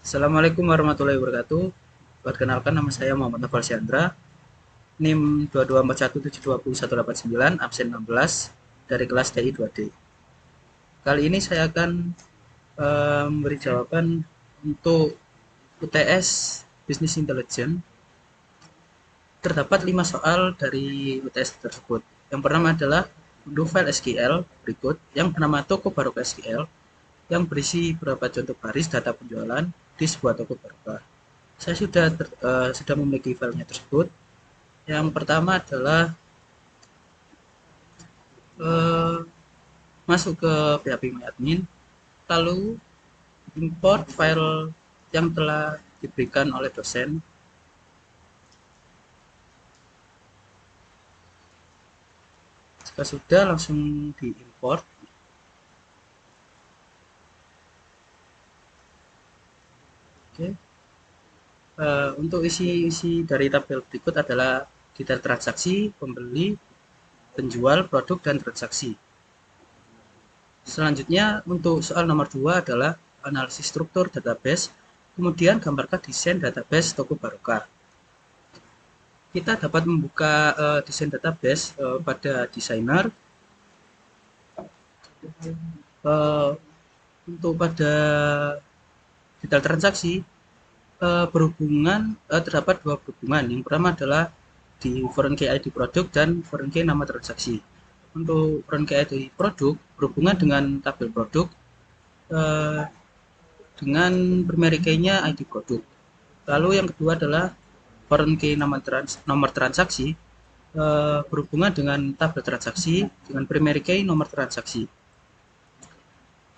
Assalamualaikum warahmatullahi wabarakatuh. Perkenalkan, nama saya Muhammad Nafal Syandra, NIM 2241720189, absen 16 dari kelas TI 2D. Kali ini saya akan memberi jawaban untuk UTS Business Intelligence. Terdapat 5 soal dari UTS tersebut. Yang pertama adalah unduh file SQL berikut yang bernama toko barokah SQL yang berisi beberapa contoh baris data penjualan di sebuah toko barokah. Saya sudah memiliki filenya tersebut. Yang pertama adalah masuk ke PHP MyAdmin, lalu import file yang telah diberikan oleh dosen. Jika sudah, langsung diimport. Oke. Untuk isi dari tabel berikut adalah detail transaksi, pembeli, penjual, produk, dan transaksi. Selanjutnya, untuk soal nomor 2 adalah analisis struktur database, kemudian gambarkan desain database toko barokah. Kita dapat membuka desain database pada desainer. Untuk pada detail transaksi, terdapat dua berhubungan. Yang pertama adalah di foreign key ID produk dan foreign key nama transaksi. Untuk foreign key ID produk berhubungan dengan tabel produk dengan primary key-nya ID produk. Lalu yang kedua adalah foreign key nomor transaksi berhubungan dengan tabel transaksi dengan primary key nomor transaksi.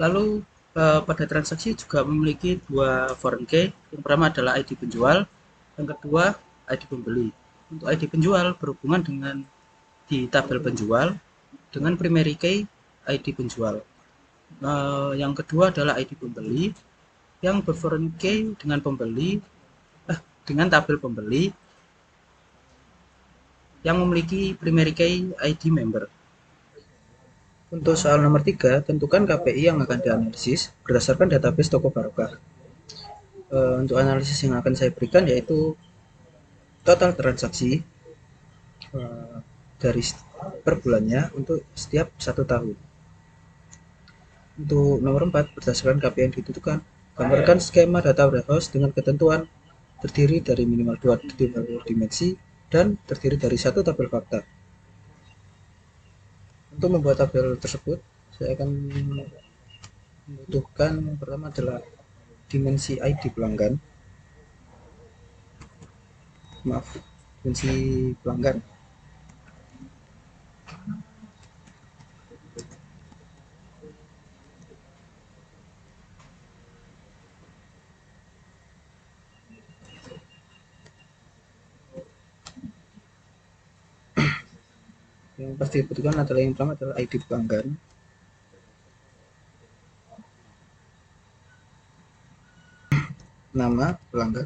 Lalu pada transaksi juga memiliki dua foreign key. Yang pertama adalah ID penjual, yang kedua ID pembeli. Untuk ID penjual berhubungan dengan di tabel penjual dengan primary key ID penjual. Yang kedua adalah ID pembeli yang berforeign key dengan tabel pembeli yang memiliki primary key ID member. Untuk soal nomor 3, tentukan KPI yang akan dianalisis berdasarkan database toko barokah. Untuk analisis yang akan saya berikan yaitu total transaksi dari per bulannya untuk setiap 1 tahun. Untuk nomor 4, berdasarkan KPI yang ditentukan, gambarkan skema data warehouse dengan ketentuan terdiri dari minimal 2 dimensi dan terdiri dari 1 tabel fakta. Untuk membuat tabel tersebut, saya akan membutuhkan yang pertama adalah dimensi ID pelanggan. Dimensi pelanggan. Yang pasti dibutuhkan adalah yang pertama adalah ID pelanggan. Nama pelanggan.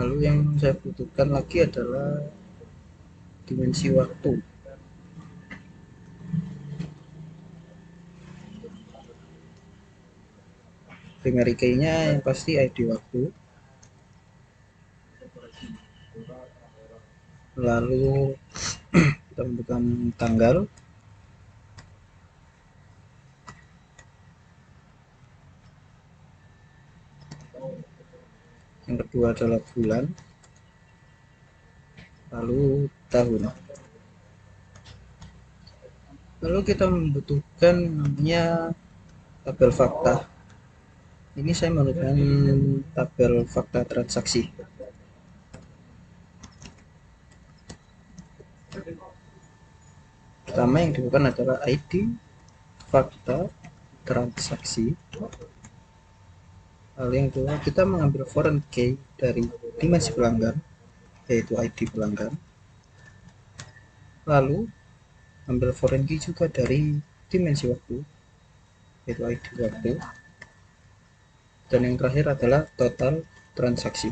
Lalu yang saya butuhkan lagi adalah dimensi waktu. Primary key-nya yang pasti ID waktu. Lalu kita membutuhkan tanggal. Yang kedua adalah bulan. Lalu tahun. Lalu kita membutuhkan namanya tabel fakta. Ini saya menggunakan tabel fakta transaksi. Pertama yang dibutuhkan adalah ID fakta transaksi. Lalu yang kedua, kita mengambil foreign key dari dimensi pelanggan, yaitu ID pelanggan. Lalu ambil foreign key juga dari dimensi waktu, yaitu ID waktu. Dan yang terakhir adalah total transaksi.